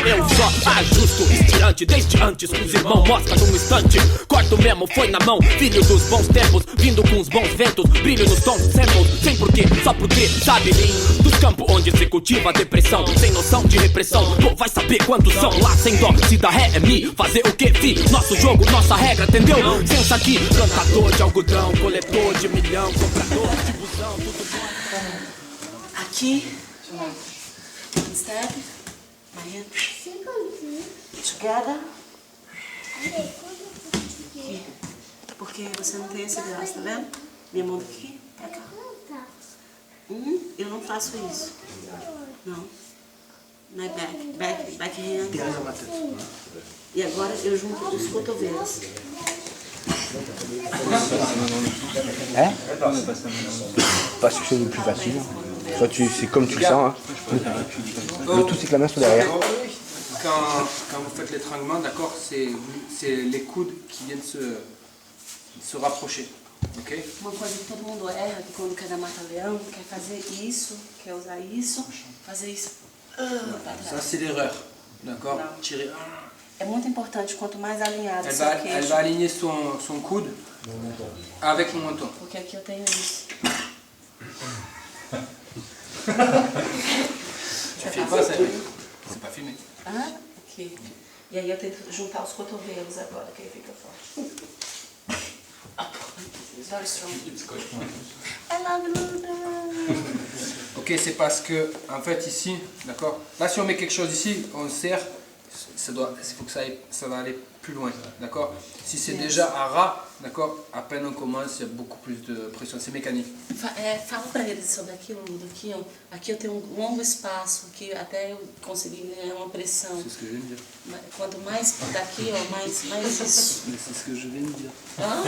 eu só ajusto. Estirante desde antes, com os irmãos, mostra num instante. Corto mesmo, foi na mão, filho dos bons tempos, vindo com os bons ventos, brilho nos tons, samples, sem porquê, só porque sabe. Dos campos onde se cultiva a depressão, sem noção de repressão, pô, vai saber quantos são lá sem dó. Se dá ré é mi, fazer o que fi? Nosso jogo, nossa regra, entendeu? Sensa aqui, plantador de algodão, coletor de milhão, comprador de busão, tudo bom. Aqui, one step, my hand, together. Aqui. Porque você não tem esse braço, tá vendo? Minha mão daqui, pra cá. Eu não faço isso. Não. My back hand. E agora eu junto os cotovelos. Pas quelque chose de plus facile. Toi, c'est comme tu le sens. Hein. Le tout, c'est que la main soit derrière. Quand vous faites l'étranglement, d'accord, c'est les coudes qui viennent se rapprocher. Okay? Uma coisa que todo mundo erra, que quando quer dar mata-leão, quer fazer isso, quer usar isso, fazer isso. Ça, c'est l'erreur. D'accord? Tirer. É muito importante, quanto mais alinhado seu queixo. Elle va aligner son coude avec mon menton. Porque aqui eu tenho isso. Tu filmes pas, c'est pas filmé. Ah, aqui. E aí eu tento juntar os cotovelos agora, que aí fica forte. It's very strong. I love Luna. Ok, c'est parce que, en fait, ici, d'accord. Là, si on met quelque chose ici, on serre, il faut que ça va aller plus loin, d'accord. Si c'est déjà à ras, d'accord, à peine on commence, il y a beaucoup plus de pression, c'est mécanique. Fala pra eles sobre aquilo, aqui, ó. Aqui eu tenho um longo espaço, aqui até eu conseguir ganhar uma pressão. C'est ce que je viens de dire. Quanto mais daqui, ó, mais isso. Mais c'est ce que je viens de dire. Hã?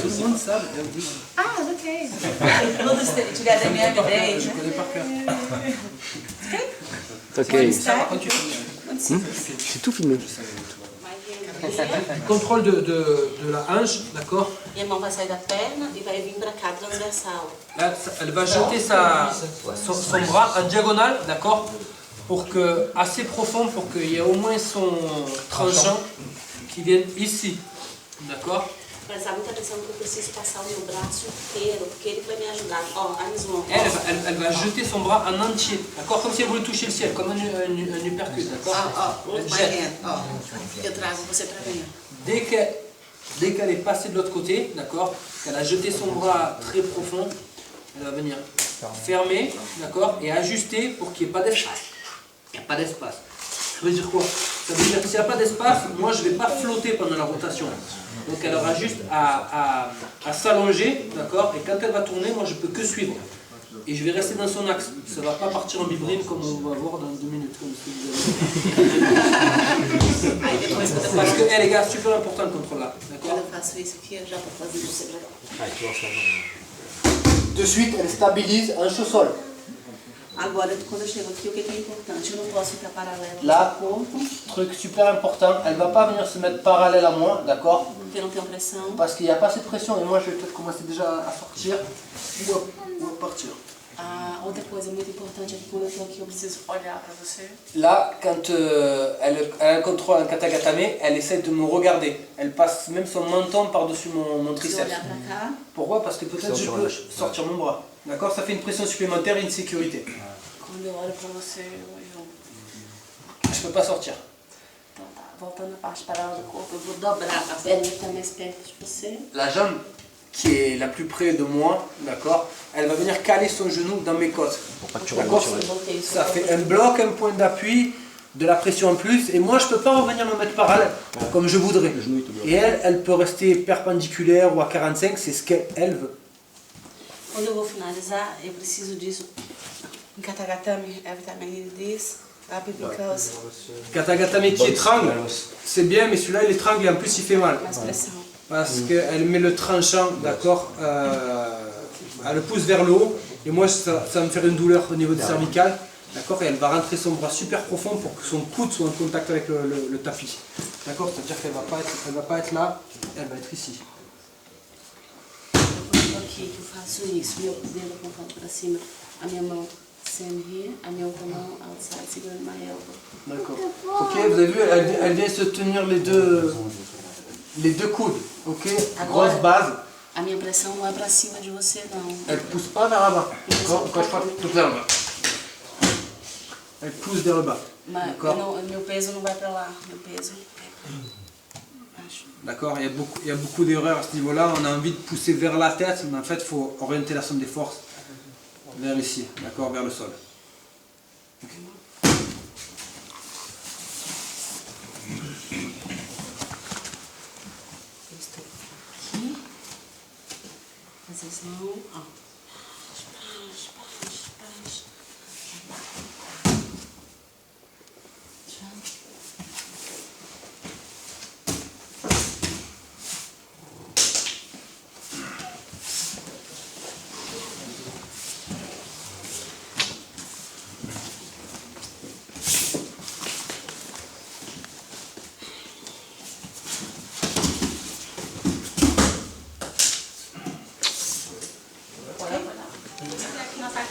Tout le monde sabe, eu digo. Ah, ok. Todos together every day. Je connais par cœur. Ok. Ça, par contre, tu filmes. C'est tout filmé. Contrôle de la hanche, d'accord. Minha mão vai sair da perna e vai vir pra cá, transversal. Là, elle va jeter son bras en diagonale, d'accord, pour que, assez profond pour qu'il y ait au moins son tranchant qui vienne ici, d'accord. Prestar muita atenção que eu preciso passar o meu braço inteiro, porque ele vai me ajudar. Ó, Elle va jeter son bras en entier, d'accord, comme si elle voulait toucher le ciel, comme un uppercut, d'accord. Elle jette. Eu trago você pra dentro. Dès qu'elle est passée de l'autre côté, d'accord, qu'elle a jeté son bras très profond, elle va venir fermer, d'accord, et ajuster pour qu'il n'y ait pas d'espace. Il n'y a pas d'espace. Ça veut dire quoi? Ça veut dire que s'il n'y a pas d'espace, moi je ne vais pas flotter pendant la rotation. Donc elle aura juste à s'allonger, d'accord, et quand elle va tourner, moi je ne peux que suivre. Et je vais rester dans son axe. Ça ne va pas partir en bibrine comme on va voir dans 2 minutes. Comme ce que vous avez. Parce que, les gars, super important le contrôle là. D'accord. De suite, elle stabilise un chaud-sol. Agora, quando eu chego aqui, o que é importante? Eu não posso ficar paralelo Là, ao corpo, truc super important, elle va pas venir se mettre parallèle à moi, d'accord? porque não tenho pressão. Parce qu'il n'y a pas assez de pression et moi je vais peut-être commencer déjà à sortir ou à partir. Outra coisa muito importante é que quando eu estou aqui, eu preciso olhar para você. Là, quand elle contrôle un katagatame, elle essaie de me regarder. Elle passe même son menton par-dessus mon triceps. Olhar para cá. Pourquoi? Parce que peut-être je peux sortir mon bras. D'accord? Ça fait une pression supplémentaire et une sécurité. Quando eu olho para você, Je peux pas sortir. Então tá, voltando à parte paralela do corpo, eu vou dobrar a perna que está mais perto de você. La jambe qui est la plus près de moi, d'accord, elle va venir caler son genou dans mes côtes. D'accord? Ça fait un bloc, un point d'appui, de la pression en plus, et moi je peux pas revenir me mettre parallèle comme je voudrais. Et elle peut rester perpendiculaire ou à 45, c'est ce qu'elle veut. Quando eu vou finalizar, eu preciso disso. Em Katagatame, every time I need this, because Katagatame qui étrangle, c'est bien, mais celui-là il étrangle et en plus il fait mal. mais pressão. Parce qu'elle met le tranchant, d'accord, elle le pousse vers le haut, et moi ça va me faire une douleur au niveau des cervicales, d'accord, et elle va rentrer son bras super profond pour que son coude soit en contact avec le tapis. D'accord, c'est-à-dire qu'elle va pas être là, elle va être ici. Aqui que eu faço isso, meu dedo apontado para cima, a minha mão Same here, a minha outra mão outside, segurando my elbow. D'accord. Ok, vous avez vu, elle vient se tenir les deux coudes. Ok, Agora, grosse base. a minha pressão não é pra cima de você, não. Elle pousse pas vers là-bas. D'accord, encore une fois, tout vers le bas. Elle pousse vers le bas. Mas D'accord. meu peso não vai pra lá, meu peso é pra baixo. D'accord, il y a beaucoup d'erreurs à ce niveau-là. On a envie de pousser vers la tête, mais en fait, il faut orienter la somme des forces vers ici, d'accord, vers le sol. Eu estou aqui, vocês vão, ó.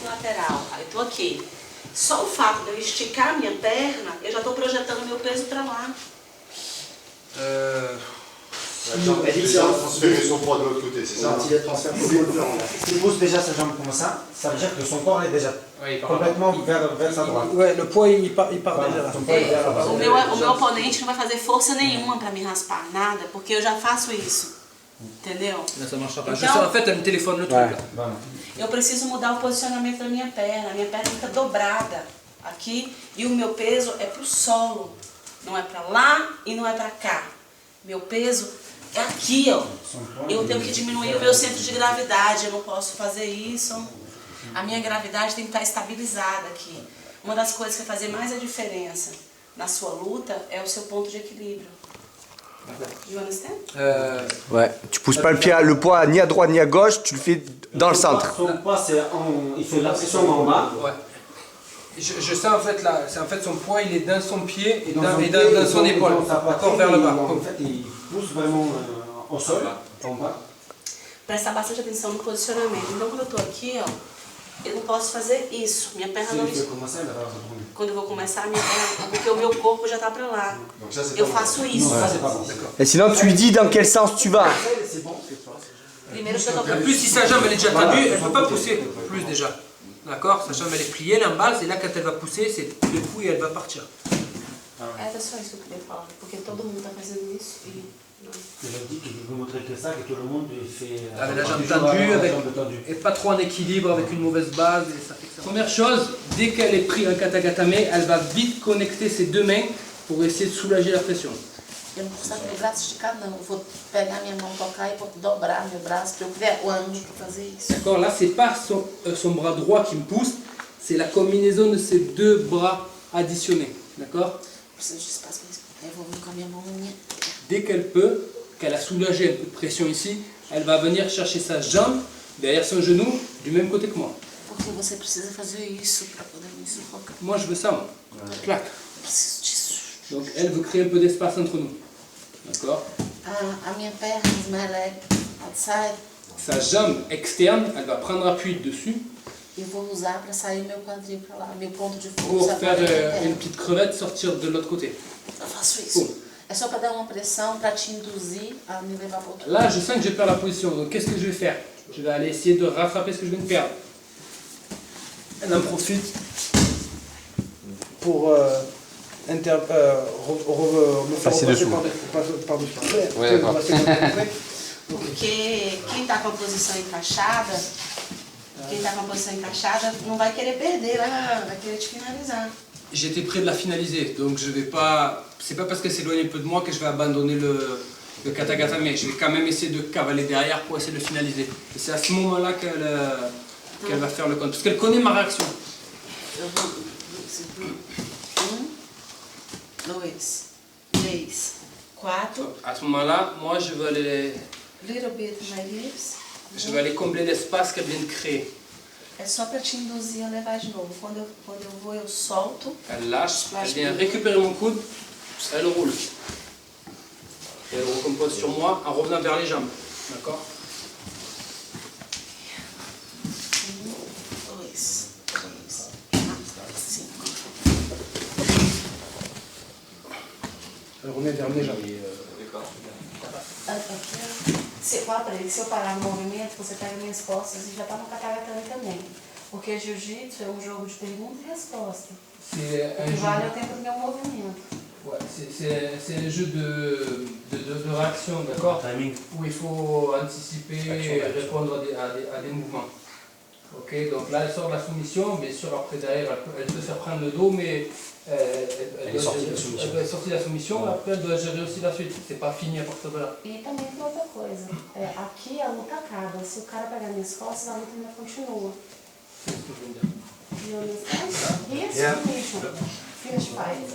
Lateral, eu tô aqui. Só o fato de eu esticar a minha perna, eu já tô projetando o meu peso pra lá. Elle dit qu'il a transféré son poids de l'autre côté, c'est ça? Il transfère s'il pousse déjà sa jambe comme ça veut dire que son corps est déjà complètement vers sa droite. Ouais, le poids il part déjà là. Son corps est vers la base. O meu oponente não vai fazer força nenhuma pra me raspar, nada, porque eu já faço isso. Entendeu? Là, ça marchera pas. Então, En fait, elle me téléphone le truc là. Voilà. eu preciso mudar o posicionamento da minha perna. A minha perna fica dobrada aqui e o meu peso é pro solo. Não é pra lá e não é pra cá. Meu peso é aqui, ó. Eu tenho que diminuir o meu centro de gravidade. Eu não posso fazer isso. A minha gravidade tem que estar estabilizada aqui. Uma das coisas que vai fazer mais a diferença na sua luta é o seu ponto de equilíbrio. You understand? Ouais. Tu pousses pas le poids ni à droite ni à gauche, tu le fais dans le centre. Son poids, il fait la pression en bas. Ouais. Je sais en fait là, c'est en fait son poids il est dans son pied et dans son pied, épaule, dans sa poitrine, d'accord, vers le bas. En fait, il pousse vraiment au sol, en bas. Prestar bastante atenção no posicionamento. Então, quando eu tô aqui, ó, eu não posso fazer isso. Minha perna Si não... il fait commencer, elle va retourner. Quando eu vou começar, a minha perna... Porque o meu corpo já tá pra lá. Donc ça, c'est Eu pas faço isso. Non, ça c'est pas bon. Et sinon, tu lui dis dans quel sens tu vas. C'est bon, c'est pas. Primeiro que eu tô... En plus si sa jambe elle est déjà tendue, elle ne peut pas pousser plus déjà. D'accord, sa jambe elle est pliée, elle est en base et là quand elle va pousser, c'est le coup et elle va partir. Era só isso que eu queria falar. Porque todo mundo tá fazendo isso e... Je dis qu'il veut montrer que ça, que tout le monde il fait. Avec la jambe toujours tendue, la avec, jambe tendue. et pas trop en équilibre, avec une mauvaise base. Et ça fait que ça. Première chose, dès qu'elle est prise en katagatame, elle va vite connecter ses deux mains pour essayer de soulager la pression. Eu não preciso ter braço esticado, não. Eu vou pegar minha mão, tocar e vou dobrar meu braço para eu ver o ângulo para fazer isso. D'accord, là c'est pas son bras droit qui me pousse, c'est la combinaison de ces deux bras additionnés. D'accord? Preciso de espaço para isso. Aí eu vou vir com a minha mão na minha... Dès qu'elle peut, qu'elle a soulagé un peu de pression ici, elle va venir chercher sa jambe derrière son genou du même côté que moi. Porque você precisa fazer isso para poder me sufocar. Moi je veux ça, moi. Clac. Eu preciso disso. Donc elle veut créer un peu d'espace entre nous. D'accord? A minha perna, my leg, outside, Sa jambe externe, elle va prendre appui dessus eu vou usar para sair meu quadril para lá, meu ponto de pour força. faire agora é une interno. petite crevette sortir de l'autre côté. Eu faço isso. É só para dar uma pressão, para te induzir a me levar para outro Là, je sens que je perds la position. Donc qu'est-ce que je vais faire? Je vais aller essayer de rattraper ce que je viens de perdre. Elle en profite pour me Passer dessous. par-dessus. Ouais, d'accord. Porque quem está com a posição encaixada, não vai querer perder, vai querer te finalizar. J'étais prêt de la finaliser, donc je vais pas. C'est pas parce qu'elle s'éloigne un peu de moi que je vais abandonner le katagatame. Je vais quand même essayer de cavaler derrière pour essayer de le finaliser. Et c'est à ce moment-là qu'elle va faire le compte. Parce qu'elle connaît ma réaction. Eu vou... 1, 2, 3, 4. À ce moment-là, moi je vais aller, Little bit my hips. je vais aller combler l'espace qu'elle vient de créer. É só para te induzir a levar de novo. Quando eu vou, eu solto. Elle lâche, elle vient récupérer mon coude, elle roule. Et elle recompose sur moi en revenant vers les jambes. D'accord? 1, 2, 3, Remets déjà. Se fala pra ele, se eu parar no movimento, você pega minhas costas e já tá no katagatame também. Porque jiu-jitsu é um jogo de pergunta e resposta. O que vale é o tempo do meu movimento. Ouais, c'est un jeu de réaction, d'accord? Où il faut anticiper et répondre à des mouvements. Ok, donc là elle sort de la soumission, bien sûr après derrière elle peut se faire prendre le dos, mais elle doit sortir de la soumission, après elle doit gérer aussi la suite, c'est pas fini à partir de là. E também tem outra coisa, aqui a luta acaba, se o cara pegar minhas costas, a luta ainda continua. C'est ce que je veux dire. You understand? Here's submission, finish fight.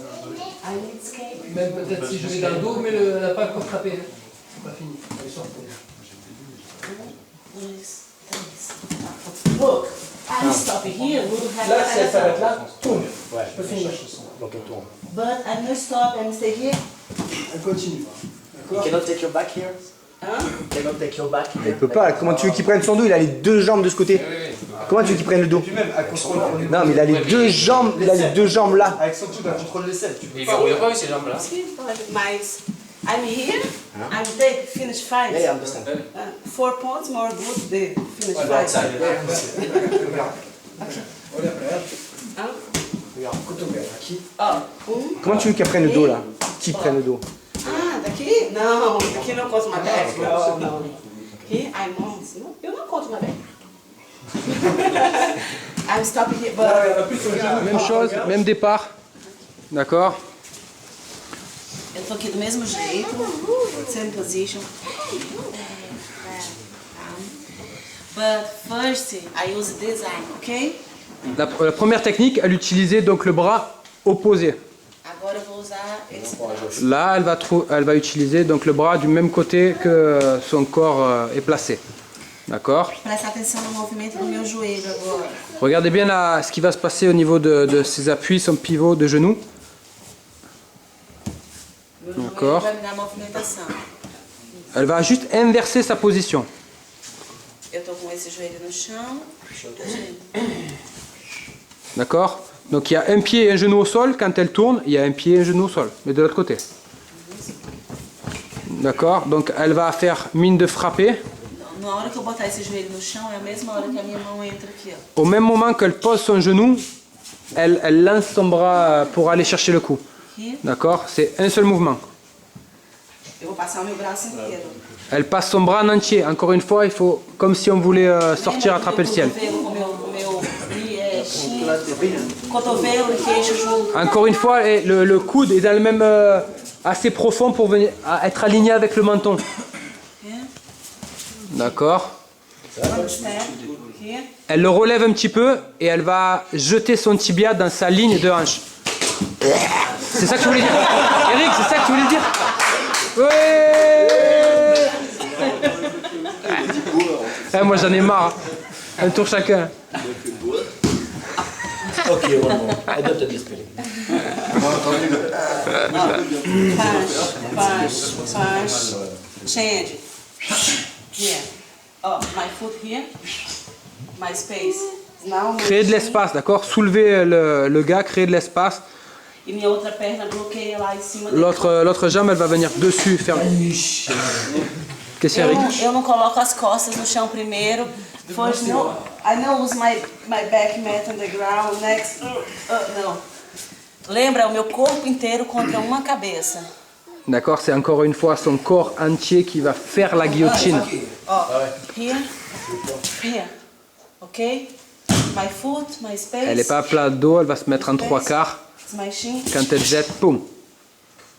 I need escape. Même peut-être si je vais dans le dos, mais elle n'a pas encore frappé, hein. C'est pas fini, elle est sortie. 1, 2, 3. Look, I'm stopping here, we'll have Là, si elle s'arrête là, tourne. Ouais, Je peux finir. Donc elle tourne. But I'm not stop and stay here. Elle continue. D'accord? Cannot take your back here. Cannot take your back here. Il peut pas. Comment tu veux qu'il prenne son dos? Il a les deux jambes de ce côté. Comment tu veux qu'il prenne le dos? Puis même, à contrôle. Non, mais il a les deux jambes. Il a les deux jambes là. Avec son truc, à contrôle l'aisselle. Il verrouille pas avec ces jambes-là. Mas I'm here, I'm take finish fight. Yeah, I understand. 4 points more good the finish Go fight. outside. Hein? Regarde, cotonou aqui. Comment tu veux qu'il prenne le dos là? Qui prenne le dos? Ah, daqui? Não, daqui não conto my back. Não, não. Aqui, I'm on. Não, eu não conto my back. I'm stopping here, but... Même chose, même départ. D'accord? Eu tô aqui do mesmo jeito, same position. But first, I use this arm, ok? La première technique, elle utilisait donc le bras opposé. Agora eu vou usar esse braço. Là, elle va utiliser donc le bras du même côté que son corps est placé. D'accord? Presta atenção no movimento do meu joelho agora. Regardez bien là, ce qui va se passer au niveau de ses appuis, son pivot de genou. Meu joelho D'accord. vai me dar movimentação. Elle va juste inverser sa position. Eu tô com esse joelho no chão. D'accord? Donc il y a un pied et un genou au sol. Quand elle tourne, il y a un pied et un genou au sol. Mais de l'autre côté. D'accord? Donc elle va faire mine de frapper. Na hora que eu botar esse joelho no chão, é a mesma hora que a minha mão entra aqui, ó. Au même moment qu'elle pose son genou, elle lance son bras pour aller chercher le coup. Aqui. D'accord? C'est un seul mouvement. Eu vou passar o meu braço inteiro. Elle passe son bras en entier. Encore une fois, il faut comme si on voulait sortir, attraper le ciel. Cotovelo e queixo junto. Encore une fois, le coude est dans le même assez profond pour venir être aligné avec le menton. D'accord. Elle le relève un petit peu et elle va jeter son tibia dans sa ligne de hanche. C'est ça que tu voulais dire, Eric? C'est ça que tu voulais dire? Ouais. Moi j'en ai marre. Un tour chacun. Ok, one I don't understand. Punch. Change. Here. Oh, my foot here. My space. Now Créer de l'espace, d'accord? Soulever le gars, créer de l'espace. E minha outra perna bloqueia lá em cima. L'autre jambe, elle va venir dessus, faire. Qu'est-ce qu'il y a, Eric? Eu não coloco as costas no chão primeiro. First, no, I não uso my back mat on the ground. Next, não. Lembra, o meu corpo inteiro contra uma cabeça. D'accord, c'est encore une fois son corps entier qui va faire la guillotine. Ó, here, here, ok? My foot, my space. Elle n'est pas à plat dos, elle va se mettre en trois quarts. My shin. Quand elle jette, boum.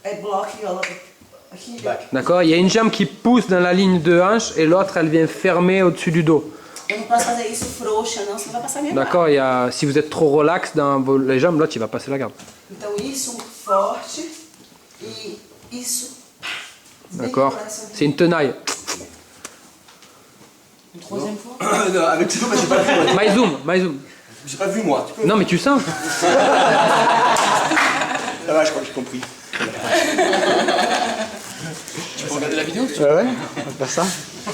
I block aqui. D'accord, il y a une jambe qui pousse dans la ligne de hanche et l'autre, elle vient fermer au-dessus du dos. Eu não posso fazer isso frouxa, não, senão vai passar minha D'accord, si vous êtes trop relax dans les jambes, l'autre, il va passer la garde. Então isso forte e isso. D'accord, c'est une tenaille. Une troisième fois. Non, avec Tito, j'ai pas vu. Maïzoum. J'ai pas vu moi. Non, mais tu sens. Ça va, je crois que j'ai compris. Tu peux regarder la vidéo? Ouais, on va faire ça.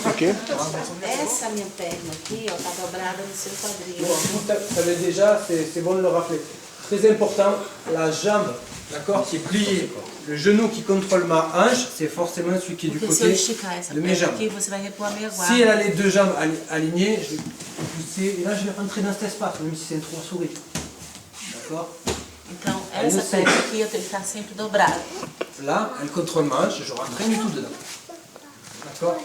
Ok. Essa minha perna aqui, ó, tá dobrada no seu quadril. Vous savez déjà, c'est bon de le rappeler. Très important, la jambe, d'accord, qui est pliée. Le genou qui contrôle ma hanche, c'est forcément celui qui est du Porque se eu côté esticar essa de mes perna jambes. aqui, você vai repor a meia Si guarda. elle a les deux jambes alignées, je vais pousser, et là je vais rentrer dans cet espace, même si c'est une trois-souris. D'accord? Então, essa perna aqui eu tenho que estar sempre dobrada. Là, elle contrôle ma hanche, je rentre rien du tout dedans. D'accord?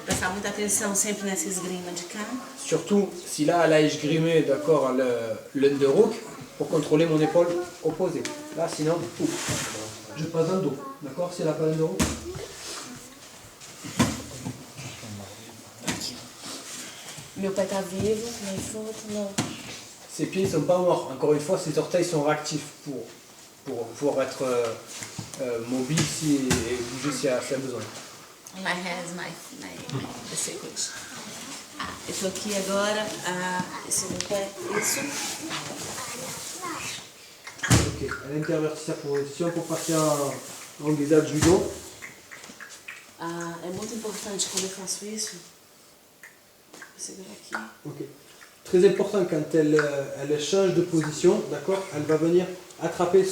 Prestar muita atenção sempre nessa esgrima de cá. Surtout si là elle a esgrimé, d'accord, l'underhook pour contrôler mon épaule opposée. Là, sinon, ouf, je passe dans le dos. D'accord? Si elle n'a pas l'underhook. Meu pé tá vivo, nem foto, não. Ses pieds ne sont pas morts. Encore une fois, ses orteils sont réactifs pour pouvoir être mobile et bouger s'il y a besoin. My hands, my secret. Eu tô aqui agora, esse meu pé, isso. Ok, elle intervertit sa position pour passer en guisade judo. É muito importante quando eu faço isso. Vou segurar aqui. Ok. Très important quand elle change de position, d'accord, elle va venir attraper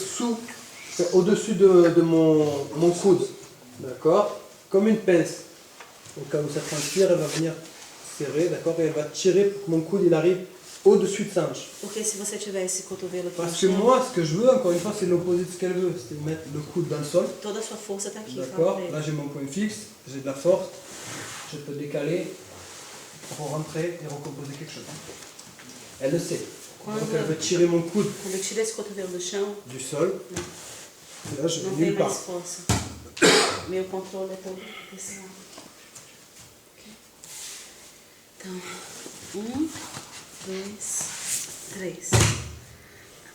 au-dessus de mon coude, d'accord, comme une pince. Donc quand ça transpire, elle va venir serrer, d'accord, et elle va tirer pour que mon coude il arrive au-dessus de sa hanche. Porque se você tiver esse cotovelo aqui no Parce que chão, moi, ce que je veux, encore une fois, c'est l'opposé de ce qu'elle veut, c'est mettre le coude dans le sol. toda a sua força tá aqui. D'accord, fala pra là ele. j'ai mon point fixe, j'ai de la force, je peux décaler pour rentrer et recomposer quelque chose. Elle le sait. Donc elle veut tirer mon coude Quando eu tiro esse cotovelo do chão, du sol. Et là je não vais tem nulle part. mais força. Meu controle é todo desse lado. Ok? Então, 1, 2, 3.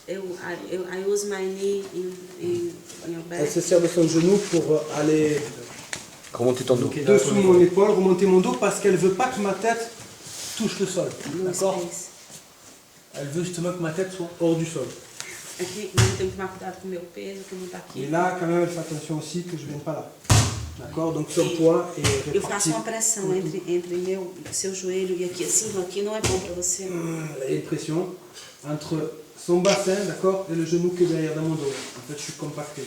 I use my knee in your back. Elle se sert de son genou pour aller Remonter ton dos. dessous mon épaule, remonter mon dos parce qu'elle veut pas que ma tête touche le sol. No D'accord? space. Elle veut justement que ma tête soit hors du sol. Aqui, eu tenho que tomar cuidado com o meu peso, que não tá aqui. Et là, quand même, elle fait attention aussi que je ne vienne pas là. D'accord? Donc son poids est Eu faço réparti. uma pressão entre seu joelho e aqui, assim, aqui não é bom pra você. Il y a une pression entre son bassin, d'accord, et le genou qui est derrière dans mon dos. En fait, je suis compacté.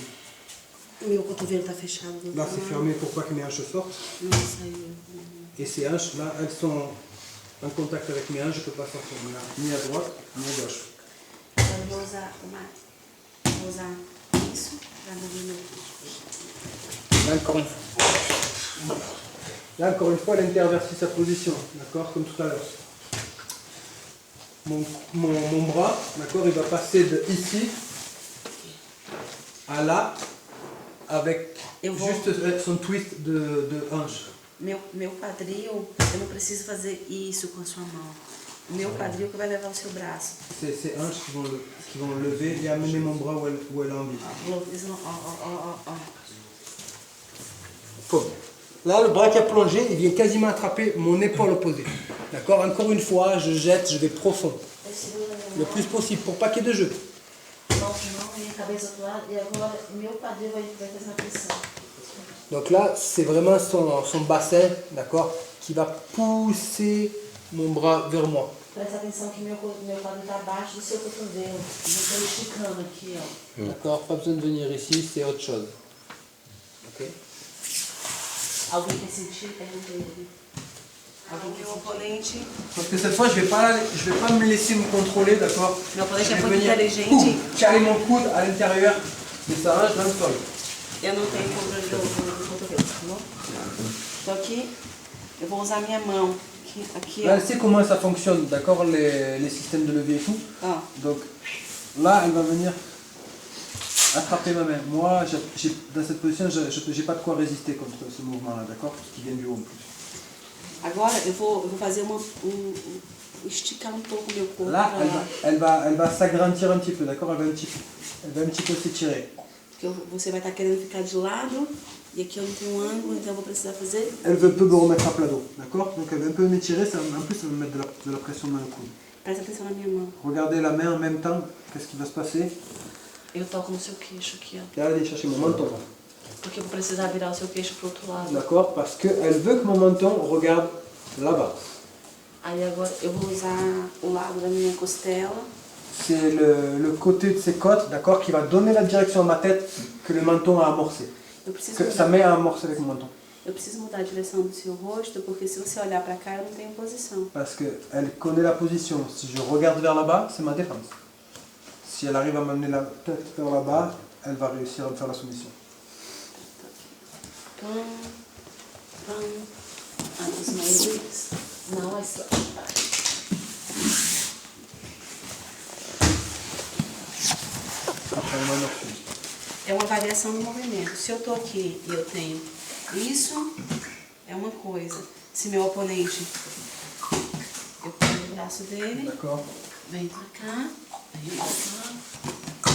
Meu cotovelo tá fechado do outro Là, c'est lado. fermé pour pas que mes hanches sortent. Não saiu. Et ces hanches, là, elles sont en contact avec mes hanches. Je ne peux pas sortir ni à droite, ni à gauche. Então eu vou usar isso pra mover meu. Là, encore une fois, elle intervertit sa position, d'accord, comme tout à l'heure. Mon bras, d'accord, il va passer de ici à là, avec juste son twist de hanche. Meu quadril, eu não preciso fazer isso com a sua mão. Meu quadril que vai levar o seu braço. C'est ces hanches qui vont lever et amener mon bras où elle a envie. Faut. Là, le bras qui a plongé, il vient quasiment attraper mon épaule opposée. D'accord? Encore une fois, je jette, je vais profond. Le plus possible, pour pas qu'il y ait de jeu. Minha cabeça do lado e agora meu quadril vai fazer a pressão. Donc là, c'est vraiment son bassin, d'accord, qui va pousser mon bras vers moi. Presta atenção que meu quadril está abaixo do seu cotovelo. Eu estou esticando aqui, ó. D'accord? Pas besoin de venir ici, c'est autre chose. Ok? Alguém quer sentir? Perguntei ele. Alguém quer oponente. Parce que cette fois, je vais pas me laisser me contrôler, d'accord? Meu oponente Je é vais muito venir inteligente. caler mon coude à l'intérieur de sa hanche dans le sol. Eu não tenho controle do cotovelo, tá bom? Então aqui, eu vou usar minha mão. Aqui, Là, ó. elle sait comment ça fonctionne, d'accord, les systèmes de levier et tout. Ó. Donc là, elle va venir attraper ma main. Moi, dans cette position, je n'ai pas de quoi résister contre ce mouvement-là, d'accord? Qui vient du haut en plus. Agora eu vou fazer esticar um pouco meu corpo. Là, pra elle va s'agrandir un petit peu, d'accord? Elle va un petit peu s'étirer. Porque você vai estar querendo ficar de lado e aqui eu não tenho ângulo, então eu vou precisar fazer. Elle veut un peu me remettre à plat dos, d'accord? Donc elle va un peu m'étirer, en plus ça va me mettre de la pression dans le coude. Presta atenção na minha mão. Regardez la main en même temps, qu'est-ce qui va se passer? Eu toco no seu queixo aqui, ó. Et là, allez chercher mon menton. Porque eu vou precisar virar o seu queixo pro outro lado. D'accord? Parce qu'elle veut que mon menton regarde là-bas. Aí agora eu vou usar o lado da minha costela c'est le côté de ses côtes, d'accord, qui va donner la direction à ma tête que le menton a amorcé. Que ça met à amorcer avec mon menton. Eu preciso mudar a direção do seu rosto, porque se você olhar para cá, eu não tenho posição. Parce qu'elle connaît la position. Si je regarde vers là-bas, c'est ma défense. Si elle arrive à m'amener la tête vers là-bas, elle va réussir à me faire la soumission. Pam, pam. Ah, os mais não, é só. Après, elle m'amorce. É uma variação no movimento. Se eu tô aqui e eu tenho isso, é uma coisa. Se meu oponente, eu pego o braço dele, D'accord. vem pra cá, vem pra cá.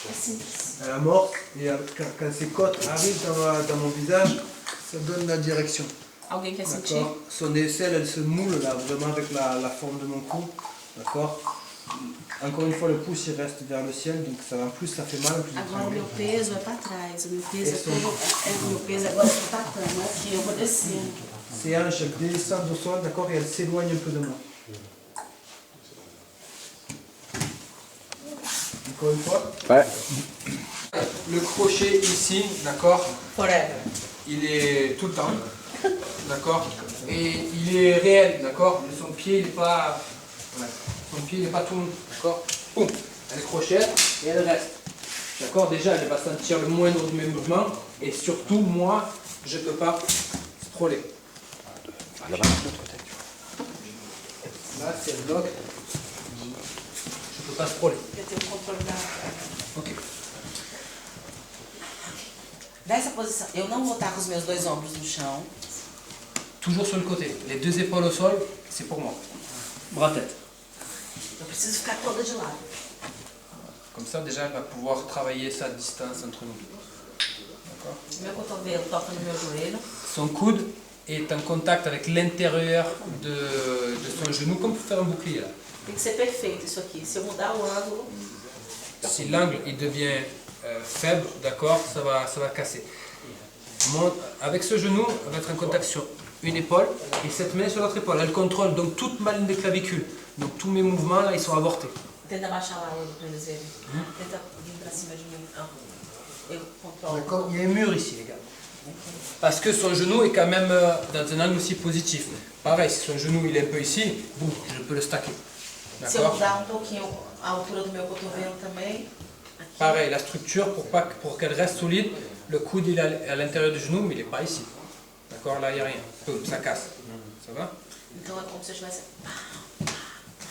É simples. Elle amorce et quand ses côtes arrivent dans mon visage, ça donne la direction. Alguém quer sentir? D'accord. Son aisselle, elle se moule là, vraiment avec la forme de mon cou. D'accord. Encore une fois, le pouce il reste vers le ciel, donc ça, en plus ça fait mal. Plus Agora o meu peso é pra trás. O meu peso é todo. O meu peso agora é pra trás. Aqui eu vou descendo. Ses hanches, elles descendent au sol, d'accord, et elles s'éloignent un peu de moi. Encore une fois. Ouais. Le crochet ici, d'accord, Forever. il est tout le temps, d'accord, et il est réel, d'accord, son pied il n'est pas, voilà, son pied il n'est pas tout, d'accord, boum, elle crochette et elle reste, d'accord, déjà elle va sentir le moindre de mes mouvements, et surtout moi, je ne peux pas scroller. Là si elle bloque, je ne peux pas scroller. Eu tenho o controle da. Ok. Dessa posição. Eu não vou estar com os meus dois ombros no chão. Toujours sur le côté, les deux épaules au sol, c'est pour moi. Bras-tête. Eu preciso ficar toda de lado. Comme ça, déjà, elle va pouvoir travailler sa distance entre nous. D'accord. Meu cotovelo toca no meu joelho. Son coude est en contact avec l'intérieur de son genou, comme pour faire un bouclier. Là. Tem que ser perfeito isso aqui. Se eu mudar o ângulo, Si l'angle il devient faible, d'accord, ça va casser. Avec ce genou, elle va être en contact sur une épaule et cette main sur l'autre épaule. Elle contrôle donc toute ma ligne de clavicule. Donc tous mes mouvements là, ils sont avortés. tenta abaixar lá para eles verem. Tenta vir para cima de mim. Ah, eu controlo. D'accord. Il y a un mur ici, les gars. Parce que son genou est quand même dans un angle aussi positif. Pareil, si son genou il est un peu ici, boum, je peux le stacker. Se eu D'accord. mudar pouquinho a altura do meu cotovelo também, aqui, Pareil, la structure, pour qu'elle reste solide, le coude il est à l'intérieur du genou, mais il n'est pas ici. D'accord, là il n'y a rien. Boum, ça casse. Ça va. então é como se eu tivesse.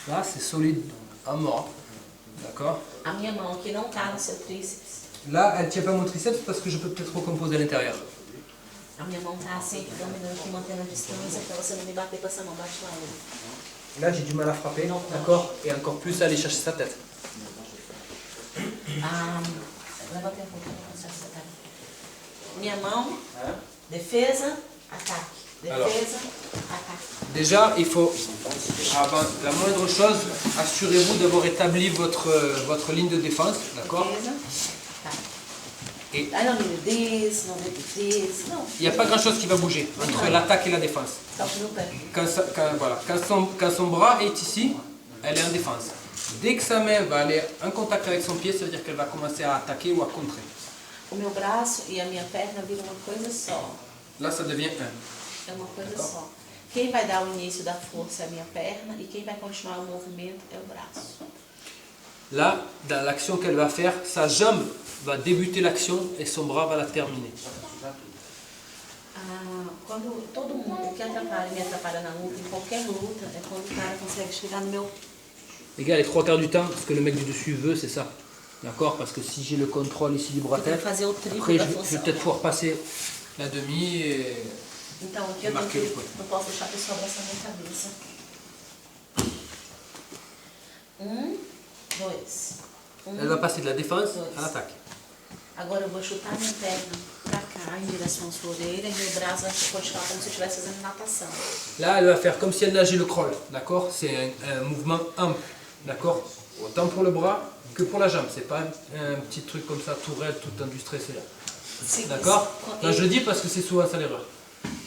Là c'est solide à mort. D'accord. A minha mão aqui não tá no seu tríceps. Là, elle ne tient pas mon triceps parce que je peux peut-être recomposer à l'intérieur. A minha mão tá sempre dominando aqui, mantendo a distância, pra você não me bater com essa mão, bate lá ele. Là, j'ai du mal à frapper, d'accord, et encore plus à aller chercher sa tête. Ah, levanta um pouquinho pra você acertar. Minha mão, defesa, ataque. Defesa, ataque. Déjà, il faut, avant la moindre chose, assurez-vous d'avoir établi votre ligne de défense, d'accord. Defesa, ataque. Et Ah não, menino, desse, não, desse, não. il n'y a pas grand-chose qui va bouger entre l'attaque et la défense. Toca no pé. Quand son bras est ici, elle est en défense. Dès que sa main va aller en contact avec son pied, ça veut dire qu'elle va commencer à attaquer ou à contrer. O meu braço e a minha perna viram uma coisa só. Là, ça devient un. É uma coisa só. Quem vai dar o início da força é a minha perna e quem vai continuar o movimento é o braço. Là, dans l'action qu'elle va faire, sa jambe va débuter l'action et son bras va la terminer. Ah, quando todo mundo, o que atrapalha, me atrapalha na luta, em qualquer luta, é quando o cara consegue chegar no meu. Les gars, les trois quarts du temps, ce que le mec du dessus veut, c'est ça. D'accord. Parce que si j'ai le contrôle ici du Eu tenho bras-tête, que fazer o triplo après da je vais função. peut-être pouvoir passer la demi et... Então aqui eu tenho marquei o que, ponto. não posso deixar a pessoa abraçar a minha cabeça. 1, 2. Elle va passer de la défense à l'attaque. Agora eu vou chutar minha perna pra cá, em direção à sua orelha, e meu braço vai continuar como se eu estivesse fazendo natação. Là, elle va faire comme si elle nageait le crawl. D'accord. C'est un mouvement ample. D'accord. Autant pour le bras que pour la jambe. C'est pas un petit truc comme ça, tout raide, tout tendu, stressé là. D'accord. Non, je le dis parce que c'est souvent ça l'erreur.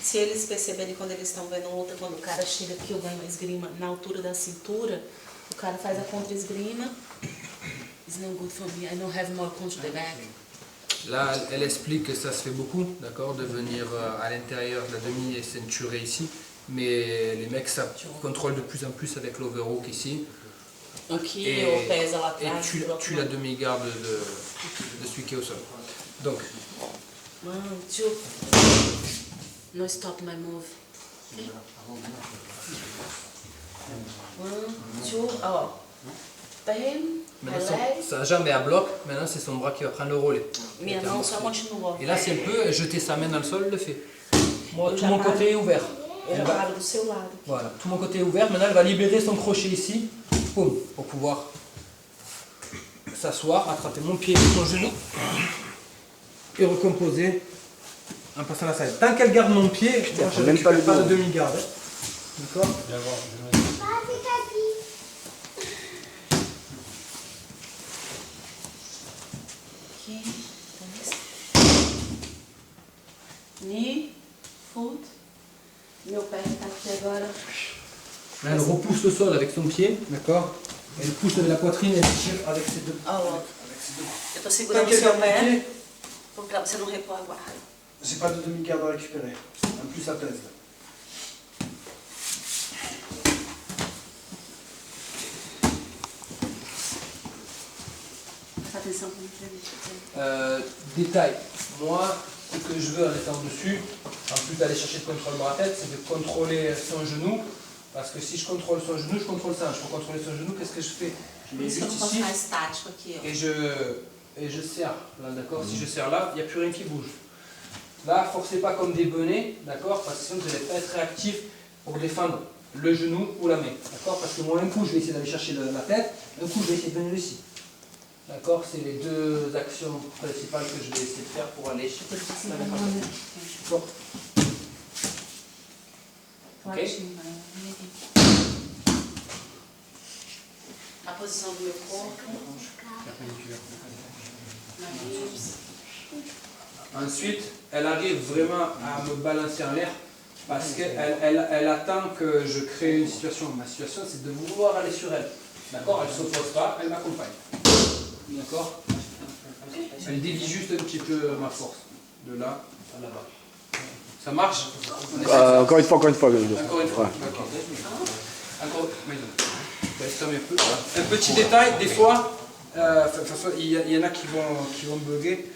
Se eles perceberem quando eles estão vendo luta, quando o cara chega aqui, eu ganho a esgrima na altura da cintura, o cara faz a contra-esgrima. It's no good for me, I don't have more punch to the back. Là, elle explique que ça se fait beaucoup, d'accord, de venir à l'intérieur de la demi et ceinturer ici. Mais les mecs, ça contrôle de plus en plus avec l'overhook ici. Aqui Et, eu peso lá et atrás. tu la demi-garde de celui qui est au sol. Donc, 1, 2. No stop my move. Okay. 1, 2. Ó. Bem. maintenant, sa jambe est à bloc, maintenant c'est son bras qui va prendre le relais. Minha mão só continua. Et là, si elle peut jeter sa main dans le sol, elle le fait. Moi, Eu tout já mon paro. côté est ouvert. Eu já Elle va- paro do seu lado. Voilà, tout mon côté est ouvert. Maintenant, elle va libérer son crochet ici, boum, pour pouvoir s'asseoir, attraper mon pied et mon genou et recomposer en passant la saille. Tant qu'elle garde mon pied, moi, je ne même pas récupère le pas dos. de demi-garde. D'accord? Aqui. 2. Knee. Foot. Meu pé tá aqui agora. Là, elle repousse le sol avec son pied, d'accord? Elle pousse avec la poitrine et elle tire avec ses deux. Ó, ó. Eu tô Tant segurando o qu'elle seu garde mon pé pied, pra você não repor a guarda. j'ai pas de demi-garde à récupérer. En plus, ça pèse. Presta atenção como que Détail, moi, ce que je veux en étant dessus, en plus d'aller chercher le contrôle bras-tête, c'est de contrôler son genou. Parce que si je contrôle son genou, je contrôle ça. Je peux contrôler son genou, qu'est-ce que je fais? Je Por mets isso que eu juste não posso ici ficar estático aqui, ó. et je serre. Là, d'accord? Si je serre là, il n'y a plus rien qui bouge. Là, forcez pas comme des benets, d'accord? Parce que sinon vous n'allez pas être réactif pour défendre le genou ou la main. D'accord? Parce que moi, un coup, je vais essayer d'aller chercher la tête, un coup, je vais essayer de venir ici. D'accord? C'est les deux actions principales que je vais essayer de faire pour aller chercher la main. Bon. Fortinho, vai. A posição do meu corpo. Nariz. Ensuite, elle arrive vraiment à me balancer en l'air parce qu'elle attend que je crée une situation. Ma situation, c'est de vouloir aller sur elle. D'accord? Elle ne s'oppose pas, elle m'accompagne. D'accord? Elle dévie juste un petit peu ma force. De là à là-bas. Ça marche? On essaie ça. Encore une fois. Encore une fois. Ouais. D'accord. Encore. Un peu. Un petit détail, des fois, il y en a qui vont bugger.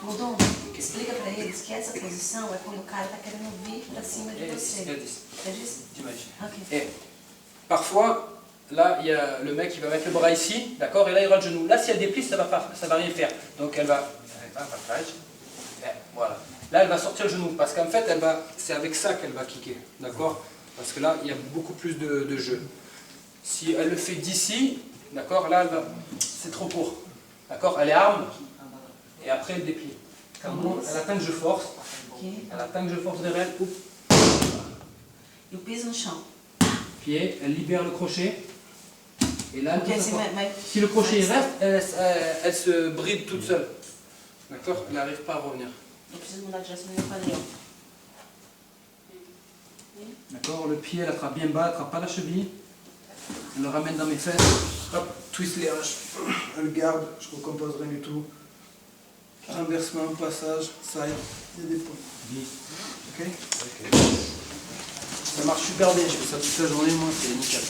Mudou? Explica pra eles que essa posição é quando o cara tá querendo vir pra cima de você. É disso? T'imagines. Ok. Et parfois, là, il y a le mec qui va mettre le bras ici, d'accord, et là il aura le genou. Là, si elle déplie, ça va rien faire. Donc elle va, voilà. Là, elle va sortir le genou parce qu'en fait, c'est avec ça qu'elle va kicker, d'accord. Parce que là, il y a beaucoup plus de jeu. Si elle le fait d'ici, d'accord, là, c'est trop court, d'accord. Elle est arme et après elle déplie. Quand elle attend que je force, Aqui. elle attend que je force vers elle. Oups. E o piso no chão. Pied, elle libère le crochet. Et là, Porque tout assim ça, vai... si le crochet reste, elle se bride toute seule. D'accord? Elle n'arrive pas à revenir. Eu preciso mudar de direção no meu quadril. D'accord? Le pied, elle attrape bien bas, elle attrape pas la cheville. Elle le ramène dans mes fesses. Hop, twist les hanches. Elle garde, je recompose rien du tout. Renversement, passage, side, il y a des points. Ok? Ça marche super bien, je fais ça toute la journée, moi, c'est nickel.